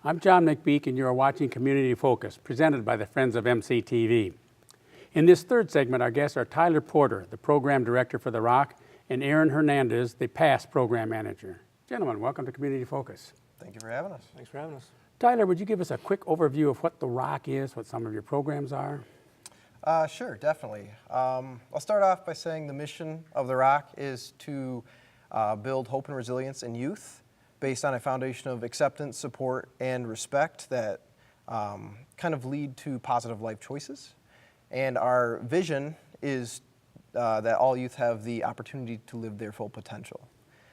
I'm John McBeek, and you are watching Community Focus, presented by the Friends of MCTV. In this third segment, our guests are Tyler Porter, the Program Director for The Rock, and Aaron Hernandez, the PASS Program Manager. Gentlemen, welcome to Community Focus. Thank you for having us. Thanks for having us. Tyler, would you give us a quick overview of what The Rock is, what some of your programs are? Sure, definitely. I'll start off by saying the mission of The Rock is to build hope and resilience in youth based on a foundation of acceptance, support, and respect that kind of lead to positive life choices. And our vision is that all youth have the opportunity to live their full potential.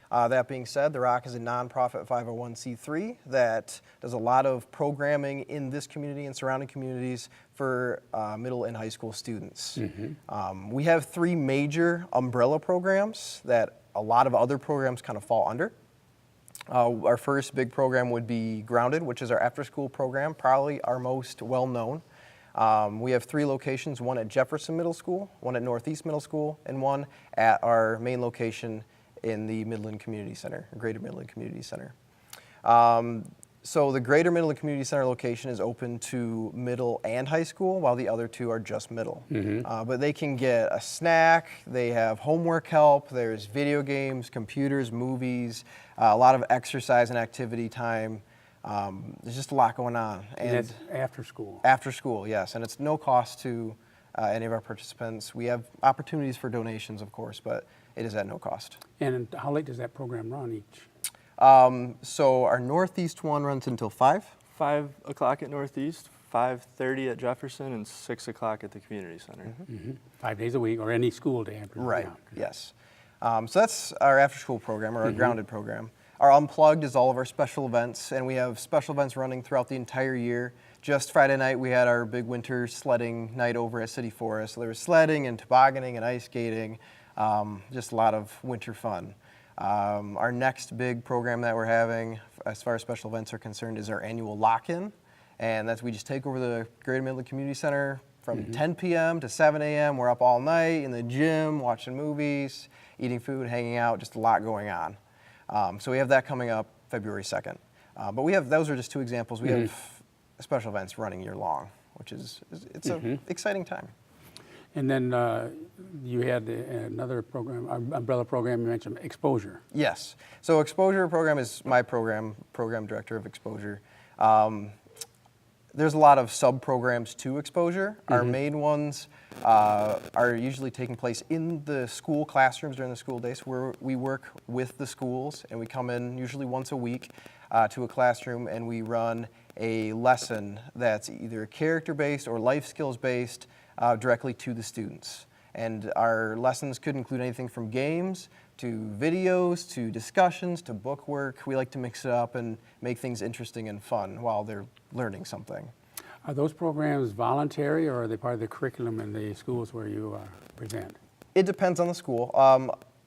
That being said, The Rock is a nonprofit 501c3 that does a lot of programming in this community and surrounding communities for middle and high school students. Mm-hmm. We have three major umbrella programs that a lot of other programs kind of fall under. Our first big program would be Grounded, which is our after-school program, probably our most well-known. We have three locations, one at Jefferson Middle School, one at Northeast Middle School, and one at our main location in the Midland Community Center, Greater Midland Community Center. So the Greater Midland Community Center location is open to middle and high school, while the other two are just middle. Mm-hmm. But they can get a snack, they have homework help, there's video games, computers, movies, a lot of exercise and activity time. There's just a lot going on. And that's after school? After school, yes. And it's no cost to any of our participants. We have opportunities for donations, of course, but it is at no cost. And how late does that program run each? So our Northeast one runs until 5. 5 o'clock at Northeast, 5:30 at Jefferson, and 6 o'clock at the Community Center. Mm-hmm. Mm-hmm. 5 days a week, or any school day. Right, yes. So that's our after-school program, or our Grounded program. Our Unplugged is all of our special events, and we have special events running throughout the entire year. Just Friday night, we had our big winter sledding night over at City Forest. So there was sledding and tobogganing and ice skating, just a lot of winter fun. Our next big program that we're having, as far as special events are concerned, is our annual lock-in. And that's we just take over the Greater Midland Community Center from 10 p.m. to 7 a.m. We're up all night in the gym, watching movies, eating food, hanging out, just a lot going on. So we have that coming up February 2nd. But we have, those are just two examples. We have special events running year long, which is, it's an exciting time. And then you had another program, umbrella program you mentioned, Exposure. Yes. So Exposure program is my program director of Exposure. There's a lot of sub-programs to Exposure. Our main ones are usually taking place in the school classrooms during the school days, where we work with the schools, and we come in usually once a week to a classroom, and we run a lesson that's either character-based or life skills-based directly to the students. And our lessons could include anything from games to videos to discussions to book work. We like to mix it up and make things interesting and fun while they're learning something. Are those programs voluntary, or are they part of the curriculum in the schools where you present? It depends on the school.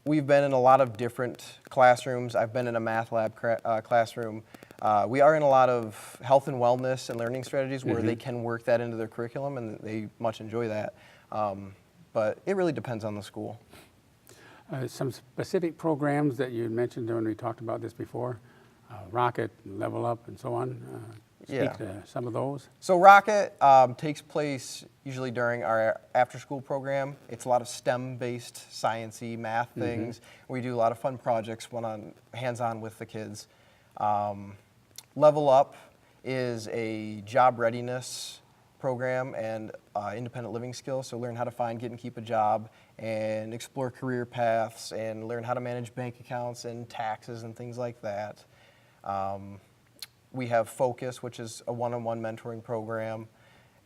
We've been in a lot of different classrooms. I've been in a math lab classroom. We are in a lot of health and wellness and learning strategies where they can work that into their curriculum, and they much enjoy that. But it really depends on the school. Some specific programs that you mentioned when we talked about this before, Rocket, Level Up, and so on. Speak to some of those. So Rocket takes place usually during our after-school program. It's a lot of STEM-based, science-y, math things. We do a lot of fun projects, hands-on with the kids. Level Up is a job readiness program and independent living skills. So learn how to find, get, and keep a job, and explore career paths, and learn how to manage bank accounts and taxes and things like that. We have Focus, which is a one-on-one mentoring program,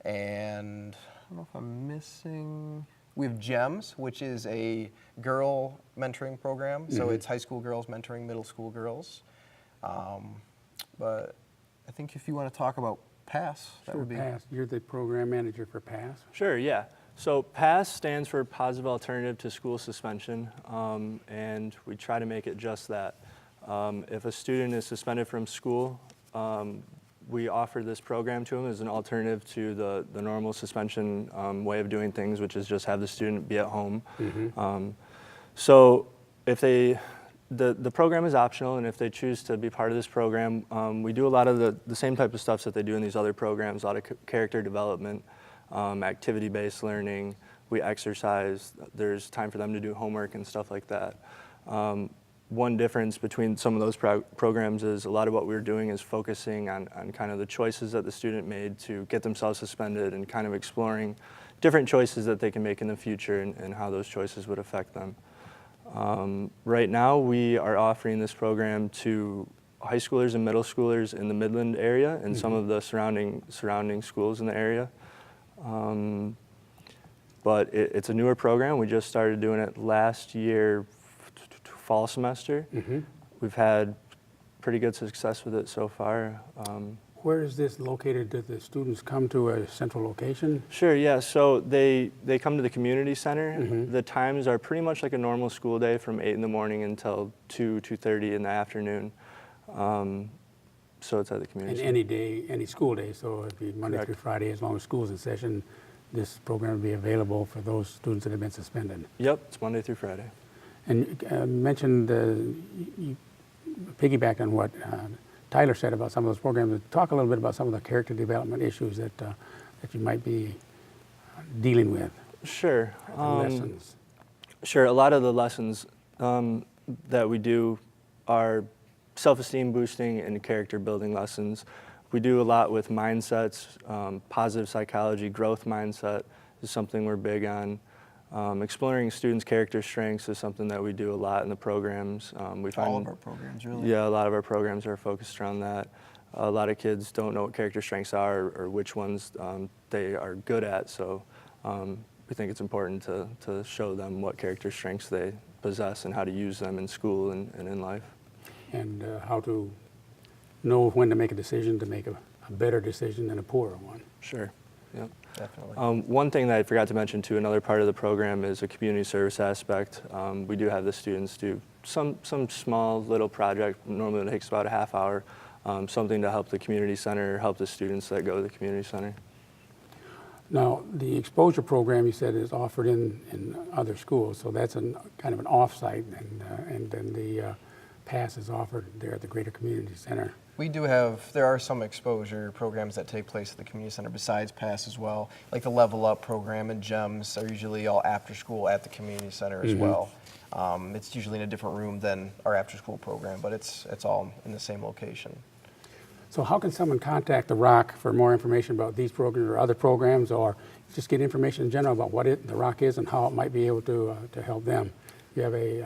and I don't know if I'm missing. We have GEMS, which is a girl mentoring program. So it's high school girls mentoring middle school girls. But I think if you want to talk about PASS, that would be. PASS. You're the program manager for PASS? Sure, yeah. So PASS stands for Positive Alternative to School Suspension, and we try to make it just that. If a student is suspended from school, we offer this program to them as an alternative to the normal suspension way of doing things, which is just have the student be at home. So if they The program is optional, and if they choose to be part of this program, we do a lot of the same type of stuff that they do in these other programs, a lot of character development, activity-based learning. We exercise. There's time for them to do homework and stuff like that. One difference between some of those programs is a lot of what we're doing is focusing on kind of the choices that the student made to get themselves suspended and kind of exploring different choices that they can make in the future and how those choices would affect them. Right now, we are offering this program to high schoolers and middle schoolers in the Midland area and some of the surrounding schools in the area. But it's a newer program. We just started doing it last year, fall semester. We've had pretty good success with it so far. Where is this located? Do the students come to a central location? Sure, yeah. So they come to the community center. The times are pretty much like a normal school day from 8 in the morning until 2:30 in the afternoon. So it's at the community center. Any day, any school day, so it'd be Monday Correct. through Friday, as long as school's in session, this program would be available for those students that have been suspended. Yep, it's Monday through Friday. And you mentioned, you piggybacked on what Tyler said about some of those programs. Talk a little bit about some of the character development issues that you might be dealing with. Sure. The lessons. Sure, a lot of the lessons that we do are self-esteem boosting and character building lessons. We do a lot with mindsets, positive psychology, growth mindset is something we're big on. Exploring students' character strengths is something that we do a lot in the programs. We find, All of our programs, really. Yeah, a lot of our programs are focused around that. A lot of kids don't know what character strengths are or which ones they are good at, so we think it's important to show them what character strengths they possess and how to use them in school and in life. And how to know when to make a decision to make a better decision than a poorer one. Sure, yep. Definitely. One thing that I forgot to mention too, another part of the program is a community service aspect. We do have the students do some small little project, normally it takes about a half hour, something to help the community center, help the students that go to the community center. Now, the exposure program you said is offered in other schools, so that's kind of an off-site, and then the pass is offered there at the Greater Community Center. We do there are some exposure programs that take place at the community center besides PASS as well. Like the Level Up program and GEMS are usually all after school at the community center as well. It's usually in a different room than our after school program, but it's all in the same location. So how can someone contact the ROC for more information about these programs or other programs, or just get information in general about what the ROC is and how it might be able to help them? You have a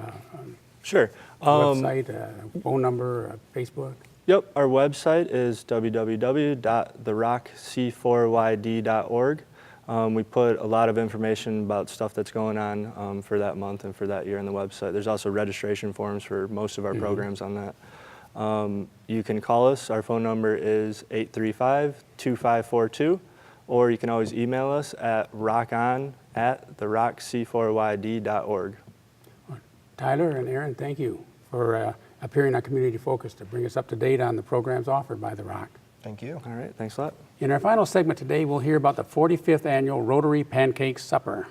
Sure. website, a phone number, a Facebook? Yep, our website is www.therockc4yd.org. We put a lot of information about stuff that's going on for that month and for that year on the website. There's also registration forms for most of our programs on that. You can call us. Our phone number is 835-2542, or you can always email us at rockon@therockc4yd.org. Tyler and Aaron, thank you for appearing on Community Focus to bring us up to date on the programs offered by the ROC. Thank you. All right, thanks a lot. In our final segment today, we'll hear about the 45th Annual Rotary Pancake Supper.